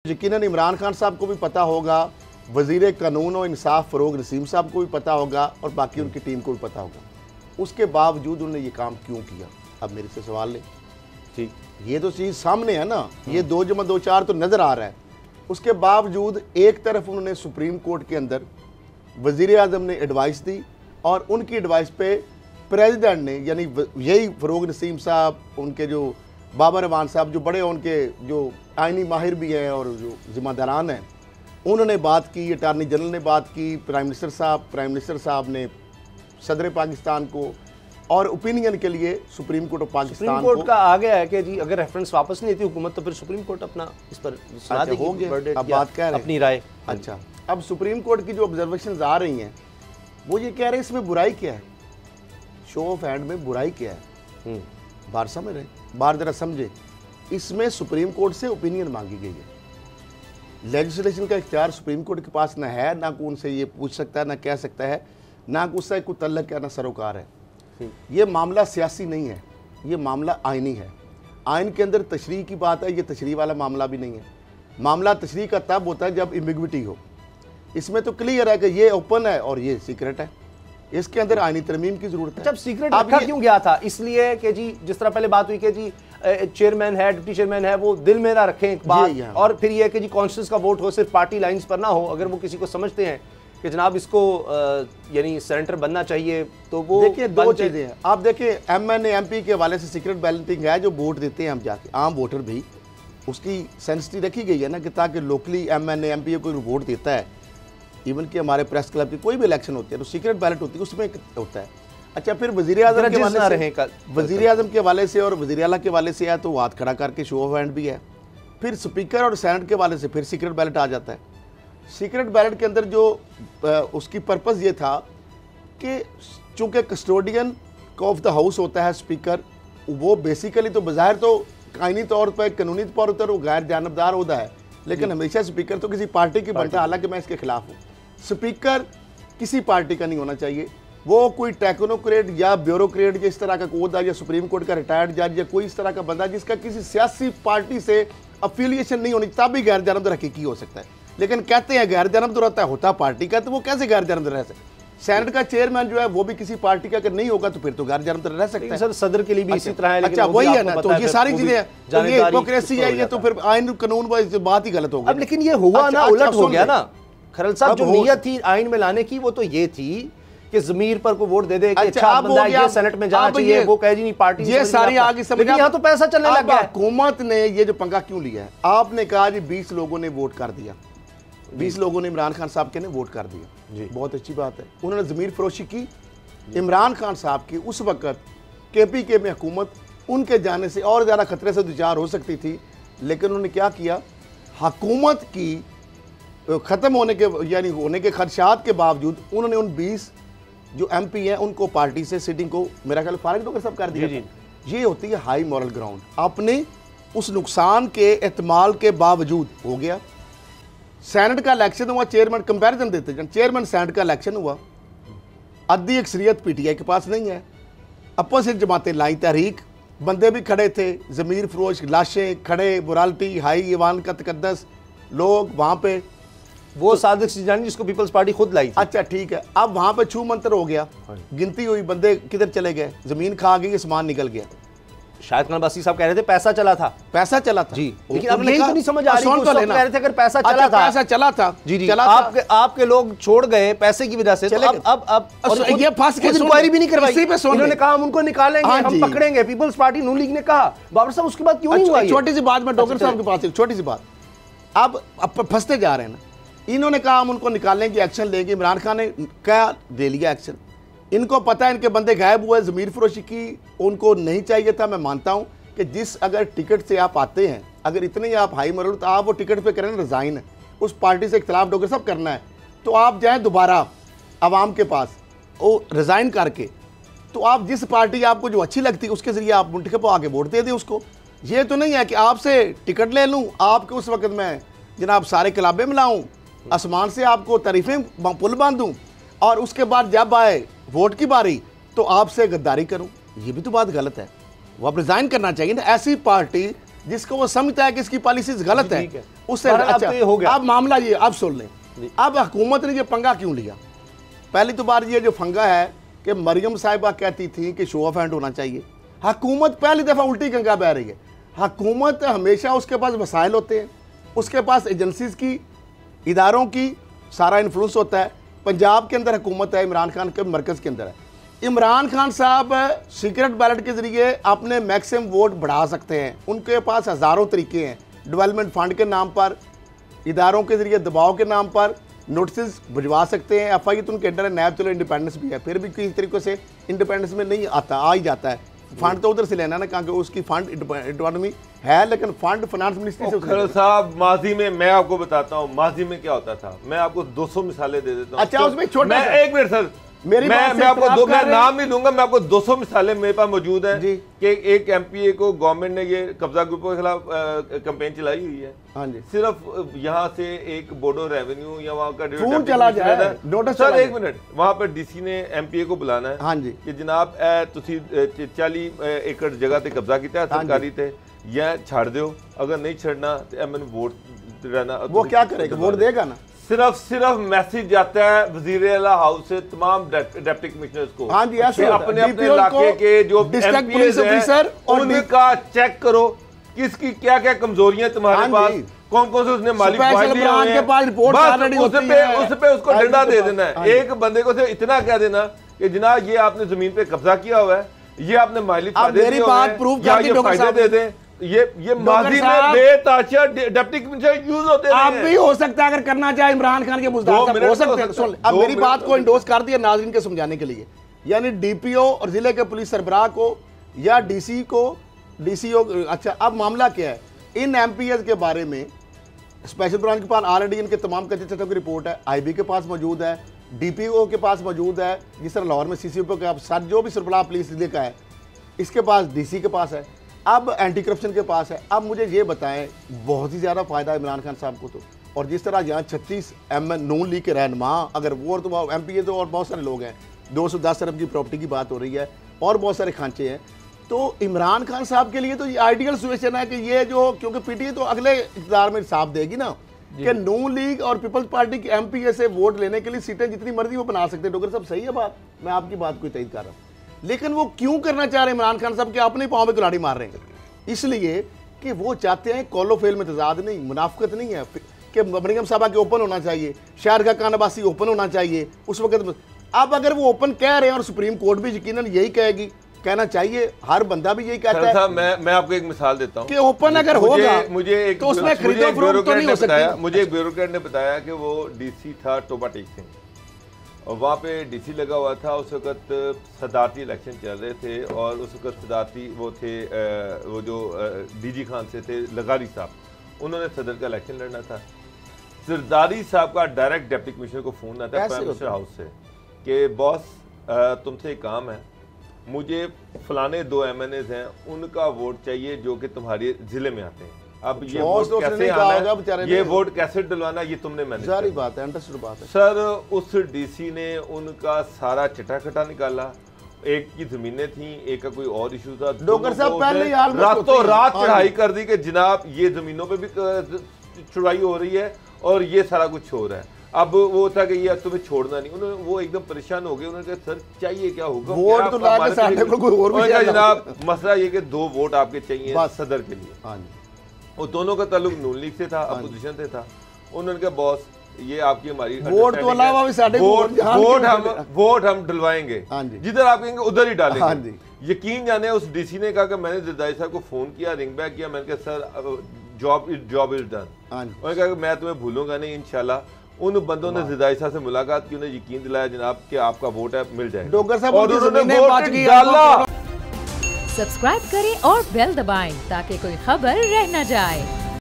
यकीनन इमरान खान साहब को भी पता होगा, वज़ीर कानून और इंसाफ फ़रोग नसीम साहब को भी पता होगा और बाकी उनकी टीम को भी पता होगा। उसके बावजूद उन्होंने ये काम क्यों किया? अब मेरे से सवाल लें। ठीक, ये तो चीज़ सामने है ना, ये 2+2=4 तो नज़र आ रहा है। उसके बावजूद एक तरफ उन्होंने सुप्रीम कोर्ट के अंदर वज़ीर आज़म ने एडवाइस दी और उनकी एडवाइस पे प्रेसिडेंट ने, यानी यही फ़रोग नसीम साहब, उनके जो बाबर रवान साहब जो बड़े उनके जो आइनी माहिर भी हैं और जो ज़िम्मेदारान हैं, उन्होंने बात की, अटारनी जनरल ने बात की, प्राइम मिनिस्टर साहब ने सदर पाकिस्तान को, और ओपिनियन के लिए supreme court of Pakistan supreme court का आ गया है कि जी अगर रेफरेंस वापस नहीं लेती हुकूमत तो फिर सुप्रीम कोर्ट अपना इस पर सुना देगी, हो गया, अब बात कह रहे हैं अपनी राय। अच्छा, अब सुप्रीम कोर्ट की जो ऑब्जर्वेशंस आ रही हैं वो ये कह रहे हैं इसमें बुराई क्या है, शो ऑफ हैंड में बुराई क्या है। बाहर समझ रहे, बाहर जरा समझे, इसमें सुप्रीम कोर्ट से ओपिनियन मांगी गई है। लेजिस्लेशन का इख्तियार सुप्रीम कोर्ट के पास ना है, ना को उनसे ये पूछ सकता है, ना कह सकता है, ना उससे कोई तल्लक है, ना सरोकार है। ये मामला सियासी नहीं है, ये मामला आइनी है। आइन के अंदर तशरीह की बात है, ये तशरीह वाला मामला भी नहीं है। मामला तशरीह का तब होता है जब एम्बिग्विटी हो। इसमें तो क्लियर है कि ये ओपन है और ये सीक्रेट है, इसके अंदर आइनी तरमीम की जरूरत है। जब सीक्रेट रखा क्यों गया था? इसलिए कि जी जिस तरह पहले बात हुई कि जी चेयरमैन है, डिप्टी चेयरमैन है, वो दिल में ना रखें एक बात, और फिर ये कि जी कॉन्स्टिट्यूंस का वोट हो, सिर्फ पार्टी लाइंस पर ना हो। अगर वो किसी को समझते हैं कि जनाब इसको यानी सेनेटर बनना चाहिए तो वो देखिए दो चीज़ें हैं। आप देखिए MNA MP के हवाले से सीक्रेट बैलेटिंग है, जो वोट देते हैं हम जाके, आम वोटर भी, उसकी सेंसिटिव रखी गई है ना कि ताकि लोकली MNA MP कोई वोट देता है, इवन कि हमारे प्रेस क्लब की कोई भी इलेक्शन होती है तो सीक्रेट बैलेट होती है, उसमें होता है। अच्छा, फिर वज़ीर आज़म के हवाले से और वज़ीर आला के हवाले से है तो हाथ खड़ा करके शो ऑफ हैंड भी है। फिर स्पीकर और सेनेट के हवाले से फिर सीक्रेट बैलेट आ जाता है। सीक्रेट बैलेट के अंदर जो उसकी पर्पज़ ये था कि चूँकि कस्टोडियन ऑफ द हाउस होता है स्पीकर, वो बेसिकली तो बज़ाहिर तो आइनी तौर पर, कानूनी तौर पर वो गैर जानबदार होता है, लेकिन हमेशा स्पीकर तो किसी पार्टी की बनता है। हालांकि मैं इसके खिलाफ हूँ। स्पीकर किसी पार्टी का नहीं होना चाहिए, वो कोई टेक्नोक्रेट या ब्यूरोक्रेट या इस तरह का कोदा या सुप्रीम कोर्ट का रिटायर्ड जज या कोई इस तरह का बंदा जिसका किसी सियासी पार्टी से अफिलिएशन नहीं होनी, तब भी गैर जानबदार हकीकी हो सकता है। लेकिन कहते हैं गैर जानबदार होता पार्टी का, तो वो कैसे गैर जानबदार रह सकता है? सेनेट का चेयरमैन जो है वो भी किसी पार्टी का अगर नहीं होगा तो फिर तो गैर जानबदार रह सकता है। सर सदर के लिए भी इसी तरह है। अच्छा, वही है ना, तो ये सारी चीजें, ये हिपोक्रेसी है, ये तो फिर आइन कानून बात ही गलत हो गई। अब लेकिन ये हुआ ना, उलट हो गया ना। खरल साहब जो नीयत थी आइन में लाने की वो तो ये थी कि ज़मीर पर को वोट दे दे कि अच्छा बंदा ये सेनेट में जाना चाहिए, वो कहे जी नहीं पार्टी, ये सारी आगे समझ। यहाँ तो पैसा चलने लग गया। हुकूमत ने ये जो पंगा क्यों लिया है? आपने कहा जी 20 लोगों ने वोट कर दिया, 20 लोगों ने इमरान खान साहब के ने वोट कर दिया जी, बहुत अच्छी बात है। उन्होंने ज़मीर फरोशी की इमरान खान साहब की। उस वक़्त KPK में हुकूमत उनके जाने से और ज़्यादा खतरे से दुचार हो सकती थी, लेकिन उन्होंने क्या किया? हुकूमत की ख़त्म होने के यानी होने के खदशात के बावजूद उन्होंने उन 20 जो MP हैं उनको पार्टी से सिटिंग को मेरा ख्याल फारिग डॉक्टर साहब कर दिया। ये होती है हाई मॉरल ग्राउंड। आपने उस नुकसान के एहतमाल के बावजूद हो गया। सेनेट का इलेक्शन हुआ, चेयरमैन कंपैरिजन देते हैं, चेयरमैन सेनेट का इलेक्शन हुआ, अद्धी अक्सरियत PTI के पास नहीं है, अपोजिट जमातें लाई तहरीक, बंदे भी खड़े थे, ज़मीर फरोश, लाशें खड़े, मोरालिटी हाई, ईवान का तकद्दस लोग वहाँ पे, वो सादिक सिजानी जिसको पीपल्स पार्टी खुद लाई थी। अच्छा ठीक है, अब वहाँ पे छू मंतर हो गया, गिनती हुई, बंदे किधर चले गए, ज़मीन खा गई, आसमान निकल गया। शायद खान बासी साहब कह रहे थे पैसा चला था, पैसा चला था जी, लेकिन अब यही तो नहीं समझ आ रही कि कह रहे थे अगर पैसा चला था, पैसा चला था जी जी, आपके लोग छोड़ गए पैसे की वजह से, अब ये फंस के इंक्वायरी भी नहीं करवाई। इन्होंने कहा हम उनको निकालेंगे, हम पकड़ेंगे, पीपल्स पार्टी नून लीग ने कहा। बाबर साहब उसके बाद क्यों नहीं हुआ? छोटी सी बात, मैं डॉक्टर साहब के पास एक छोटी सी बात, अब फंसते जा रहे हैं ना। इन्होंने कहा हम उनको निकालेंगे, एक्शन लेंगे। इमरान खान ने क्या दे लिया एक्शन। इनको पता है इनके बंदे गायब हुए, ज़मीर फरोशी की उनको नहीं चाहिए था। मैं मानता हूँ कि जिस अगर टिकट से आप आते हैं, अगर इतने आप हाई मरल, तो आप वो टिकट पे करें रिज़ाइन, उस पार्टी से इख्तिलाफ डॉक्टर साहब करना है तो आप जाएँ दोबारा आवाम के पास, वो रिज़ाइन करके, तो आप जिस पार्टी आपको जो अच्छी लगती है उसके ज़रिए आप मुंतखब आके वोट दे दें उसको। ये तो नहीं है कि आपसे टिकट ले लूँ, आपके उस वक्त मैं जनाब सारे क्लाबे मिलाऊँ, आसमान से आपको तारीफ़ें पुल बांधूँ, और उसके बाद जब आए वोट की बारी तो आपसे गद्दारी करूँ। ये भी तो बात गलत है। वो आप रिज़ाइन करना चाहिए ना। ऐसी पार्टी जिसको वो समझता है कि इसकी पॉलिसीज गलत है उससे अच्छा हो गया। अब मामला ये अब सुन लें, अब हुकूमत ने ये पंगा क्यों लिया। पहली तो बात ये जो फंगा है कि मरियम साहिबा कहती थी कि शो ऑफ हैंड होना चाहिए, हुकूमत पहली दफ़ा उल्टी गंगा बह रही है। हुकूमत हमेशा उसके पास वसाइल होते हैं, उसके पास एजेंसीज की, इदारों की सारा इन्फ्लुएंस होता है। पंजाब के अंदर हुकूमत है, इमरान खान के मरकज़ के अंदर है। इमरान खान साहब सीक्रेट बैलेट के ज़रिए अपने मैक्सिमम वोट बढ़ा सकते हैं, उनके पास हज़ारों तरीके हैं, डेवलपमेंट फंड के नाम पर, इदारों के ज़रिए दबाव के नाम पर नोटिस भिजवा सकते हैं। FI तो उनके अंडर है, नैब चलो इंडिपेंडेंस भी है, फिर भी किसी तरीके से इंडिपेंडेंस में नहीं आता, आ ही जाता है। फंड तो उधर से लेना ना, क्योंकि उसकी फंड इकोनॉमी है, लेकिन फंड फाइनेंस मिनिस्ट्री से। खैर साहब, माजी में मैं आपको बताता हूँ माजी में क्या होता था, मैं आपको 200 मिसालें दे देता हूँ। अच्छा, उसमें छोटा एक मिनट सर, मैं आपको मैं नाम नहीं दूंगा, मैं आपको 200 मिसालें मेरे पास मौजूद हैं कि एक MPA को गवर्नमेंट ने ये कब्जा ग्रुपों के खिलाफ कैंपेन चलाई हुई है। हाँ जी, सिर्फ यहाँ से एक बोर्डो रेवेन्यू या वहाँ का फोन चला जाए सर, एक मिनट, वहाँ पर DC ने MPA को बुलाना है। हाँ जी, कि जनाब तुसी 40 एकड़ जगह ते कब्जा किया सरकारी ते, या छाड़ दो, अगर नहीं छड़ना तो MN वोट रहना। वो क्या करेगा, वोट देगा ना। सिर्फ मैसेज जाता है वजीर आला हाउस से तमाम डिप्टी कमिश्नर्स को। हाँ जी, ऐसे अपने इलाके के जो पुलिस ऑफिसर उनका चेक करो किसकी क्या क्या कमजोरियां तुम्हारे पास, कौन कौन से उसने माली फाइल लिए हुए हैं, उस पे उसको डंडा दे देना है। एक बंदे को सिर्फ इतना कह देना कि जनाब ये आपने जमीन पे कब्जा किया हुआ है, ये आपने माली फायदे दे दें। ये माजी में बेताशा डिप्टी कमिश्नर यूज होते हैं। आप भी हो सकता है अगर करना चाहे इमरान खान के मुद्दा हो सकते हैं। सुन, अब मेरी बात को इंडोर्स कर दिया नाज़रीन के समझाने के लिए, यानी DPO और जिले के पुलिस सरबराह को या DC को, DCO। अच्छा, अब मामला क्या है, इन MPS के बारे में स्पेशल ब्रांच के पास ऑलरेडी इनके तमाम कच्चे चट्टों की रिपोर्ट है, IB के पास मौजूद है, DPO के पास मौजूद है, जिस तरह लाहौर में CCO के साथ जो भी सरबराह पुलिस जिले का है इसके पास, DC के पास है, अब एंटी करप्शन के पास है। अब मुझे ये बताएं, बहुत ही ज़्यादा फ़ायदा है इमरान खान साहब को तो, और जिस तरह यहाँ 36 MN नून लीग के रहनुमा, अगर वो और तो MPA तो और बहुत सारे लोग हैं, 210 अरब की प्रॉपर्टी की बात हो रही है और बहुत सारे खांचे हैं, तो इमरान खान साहब के लिए तो ये आइडियल सिचुएशन है कि ये जो, क्योंकि PTI तो अगले इक़्तिदार में साफ देगी ना कि नून लीग और पीपल्स पार्टी की MPA से वोट लेने के लिए सीटें जितनी मर्जी वो बना सकते हैं। डॉक्टर साहब सही है बात, मैं आपकी बात को तयद कर रहा हूँ, लेकिन वो क्यों करना चाह रहे हैं इमरान खान साहब के अपने पाँव में कुल्हाड़ी मार रहे हैं? इसलिए कि वो चाहते हैं कॉलो फेल में तजाद नहीं, मुनाफिकत नहीं है कि मरियम साहबा के ओपन होना चाहिए, शारगा खान अब्बासी ओपन होना चाहिए उस वक्त। अब अगर वो ओपन कह रहे हैं और सुप्रीम कोर्ट भी यकीनन यही कहेगी, कहना चाहिए, हर बंदा भी यही कहता है। मैं आपको एक मिसाल देता हूँ कि ओपन अगर होगा मुझे तो उसमें खरीदो फरोख्त तो नहीं हो सकती। मुझे एक ब्यूरोक्रेट ने बताया कि वो DC था टोबा टेक सिंह, और वहाँ पे DC लगा हुआ था। उस वक्त सदारती इलेक्शन चल रहे थे और उस वक्त सदारती वो थे, वो जो DG खान से थे लगारी साहब, उन्होंने सदर का इलेक्शन लड़ना था। जरदारी साहब का डायरेक्ट डिप्टी कमिश्नर को फ़ोन आता है प्राइम मिनिस्टर हाउस से कि बॉस तुमसे एक काम है, मुझे फलाने 2 MNAs हैं, उनका वोट चाहिए जो कि तुम्हारे ज़िले में आते हैं। अब ये वोट कैसे आना है, ये वोट कैसे डलवाना, ये तुमने मैनेज करना। सारी बात है, अंडरस्टूड बात है सर। उस DC ने उनका सारा चिट्ठा निकाला, एक की जमीनें थी, एक का कोई और इशू था। डॉक्टर साहब पहले रातों रात चढ़ाई कर दी कि जनाब ये जमीनों पे भी चढ़ाई हो रही है और ये सारा कुछ हो रहा है। अब वो था कि ये तुम्हें छोड़ना नहीं, उन्होंने वो एकदम परेशान हो गए। उन्होंने कहा सर चाहिए क्या होगा, वोट तो लाके सामने कोई और भी जनाब मसला ये कि 2 वोट आपके चाहिए सदर के लिए। हाँ जी, वो दोनों का ताल्लुक नून लीग से था, अपोजिशन से था। उन्होंने कहा बॉस ये आपकी हमारी वोट तो अलावा भी साढ़े वोट हम डलवाएंगे, जिधर आप कहेंगे उधर ही डालेंगे। यकीन जाने उस DC ने कहा कि मैंने जरदारी साहब को फोन किया, रिंग बैक किया, मैंने कहा सर जॉब इज डन। उन्होंने कहा मैं तुम्हें भूलूंगा नहीं इंशाल्लाह। उन बंदों ने जरदारी साहब से मुलाकात की, उन्हें यकीन दिलाया जनाब कि आपका वोट है, मिल जाएगा। और उन्होंने वोट डाला। सब्सक्राइब करें और बेल दबाएं ताकि कोई खबर रह न जाए।